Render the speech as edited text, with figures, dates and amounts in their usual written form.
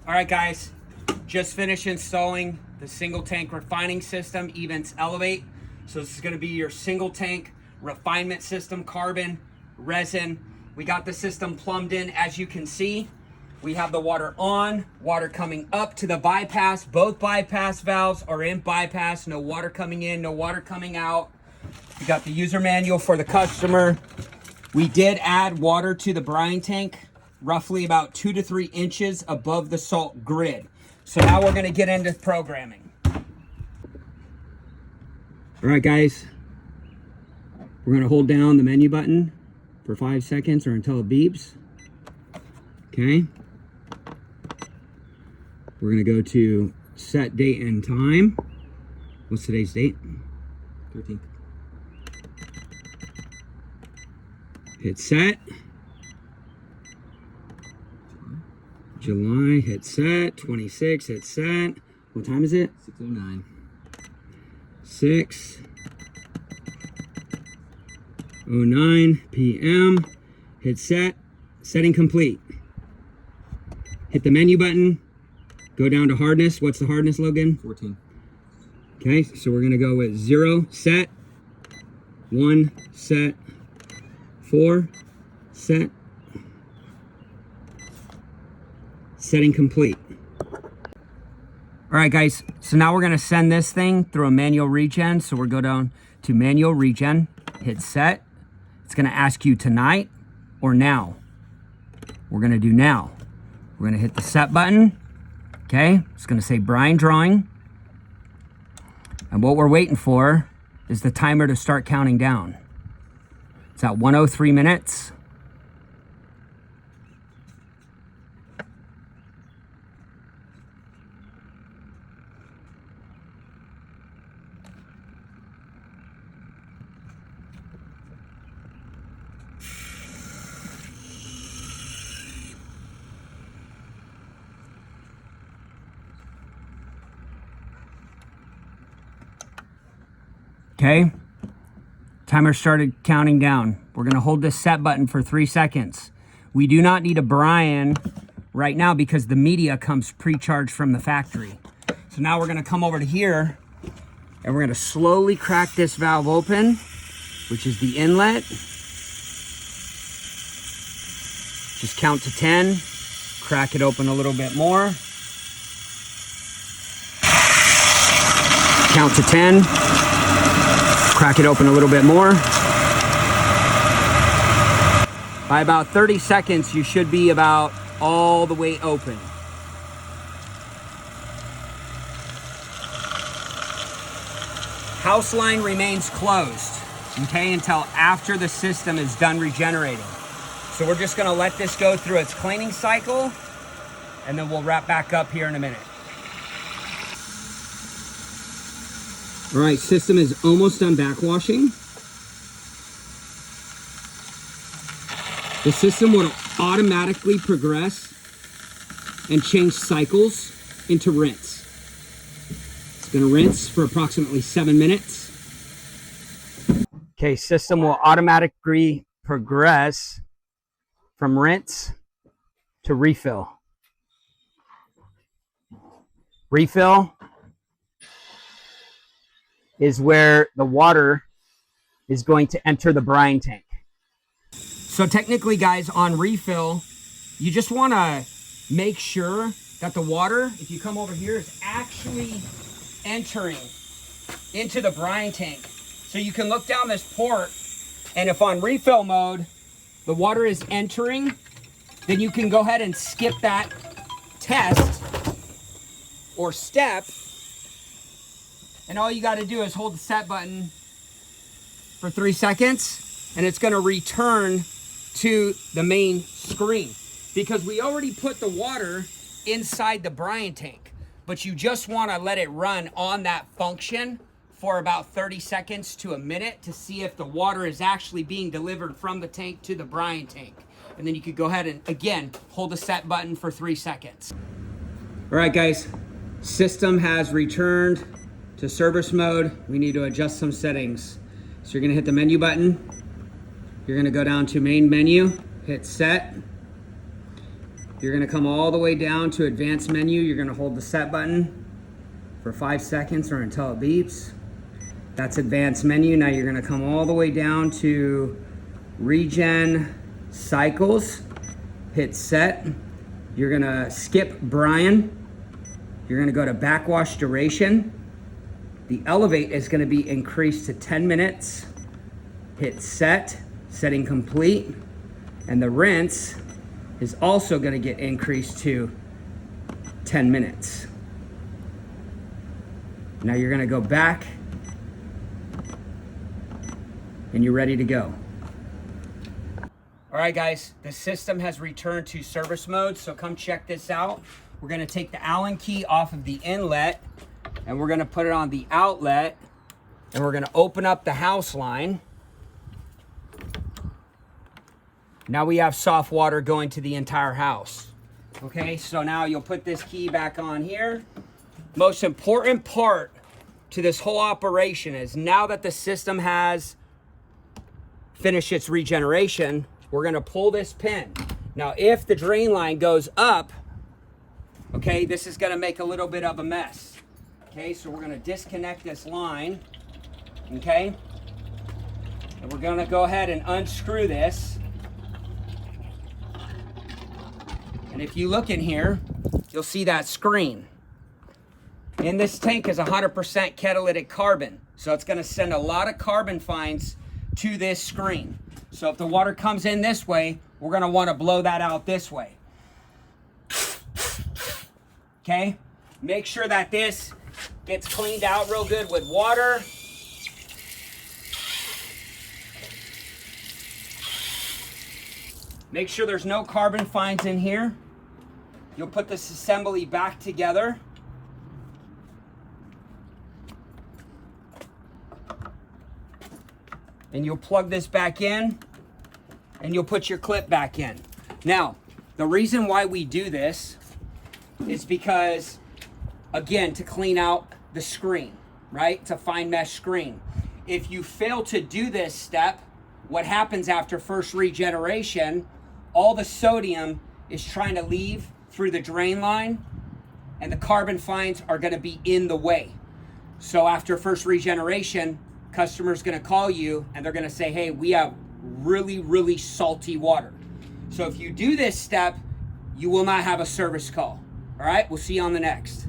All right, guys, just finished installing the single tank refining system, Evince Elevate. So this is gonna be your single tank refinement system, carbon, resin. We got the system plumbed in, as you can see. We have the water on, water coming up to the bypass. Both bypass valves are in bypass, no water coming in, no water coming out. We got the user manual for the customer. We did add water to the brine tank, roughly about 2 to 3 inches above the salt grid. So now we're gonna get into programming. All right, guys, we're gonna hold down the menu button for 5 seconds or until it beeps. Okay. We're gonna go to set date and time. What's today's date? 13th. Hit set. July, hit set. 26, hit set. What time is it? 6:09. 6:09 p.m. Hit set. Setting complete. Hit the menu button. Go down to hardness. What's the hardness, Logan? 14. Okay, so we're gonna go with 0 set, 1 set, 4 set. Setting complete. All right, guys, so now we're gonna send this thing through a manual regen. So we'll go down to manual regen, hit set. It's gonna ask you tonight or now. We're gonna do now. We're gonna hit the set button. Okay, it's gonna say brine drawing. And what we're waiting for is the timer to start counting down. It's at 103 minutes. Okay, timer started counting down. We're gonna hold this set button for 3 seconds. We do not need a brine right now because the media comes pre-charged from the factory. So now we're gonna come over to here and we're gonna slowly crack this valve open, which is the inlet. Just count to 10, crack it open a little bit more. Count to 10. Crack it open a little bit more. By about 30 seconds, you should be about all the way open. House line remains closed, okay, until after the system is done regenerating. So we're just gonna let this go through its cleaning cycle, and then we'll wrap back up here in a minute. All right, system is almost done backwashing. The system will automatically progress and change cycles into rinse. It's gonna rinse for approximately 7 minutes. Okay, system will automatically progress from rinse to refill. Refill is where the water is going to enter the brine tank. So technically, guys, on refill, you just want to make sure that the water, if you come over here, is actually entering into the brine tank. So you can look down this port, and if on refill mode, the water is entering, then you can go ahead and skip that test or step. And all you got to do is hold the set button for 3 seconds, and it's going to return to the main screen because we already put the water inside the brine tank, but you just want to let it run on that function for about 30 seconds to a minute to see if the water is actually being delivered from the tank to the brine tank. And then you could go ahead and, again, hold the set button for 3 seconds. All right, guys, system has returned to service mode. We need to adjust some settings. So you're gonna hit the menu button. You're gonna go down to main menu, hit set. You're gonna come all the way down to advanced menu. You're gonna hold the set button for 5 seconds or until it beeps. That's advanced menu. Now you're gonna come all the way down to regen cycles. Hit set. You're gonna skip brine. You're gonna go to backwash duration. The elevate is gonna be increased to 10 minutes. Hit set, setting complete. And the rinse is also gonna get increased to 10 minutes. Now you're gonna go back and you're ready to go. All right, guys, the system has returned to service mode, so come check this out. We're gonna take the Allen key off of the inlet and we're gonna put it on the outlet and we're gonna open up the house line. Now we have soft water going to the entire house. Okay, so now you'll put this key back on here. Most important part to this whole operation is now that the system has finished its regeneration, we're gonna pull this pin. Now, if the drain line goes up, okay, this is gonna make a little bit of a mess. Okay, so we're gonna disconnect this line, okay? And we're gonna go ahead and unscrew this. And if you look in here, you'll see that screen. In this tank is 100% catalytic carbon. So it's gonna send a lot of carbon fines to this screen. So if the water comes in this way, we're gonna wanna blow that out this way. Okay? Make sure that this gets cleaned out real good with water. Make sure there's no carbon fines in here. You'll put this assembly back together. And you'll plug this back in and you'll put your clip back in. Now, the reason why we do this is because, again, to clean out the screen, right? It's a fine mesh screen. If you fail to do this step, what happens after first regeneration, all the sodium is trying to leave through the drain line and the carbon fines are gonna be in the way. So after first regeneration, customer's gonna call you and they're gonna say, hey, we have really, really salty water. So if you do this step, you will not have a service call. All right, we'll see you on the next.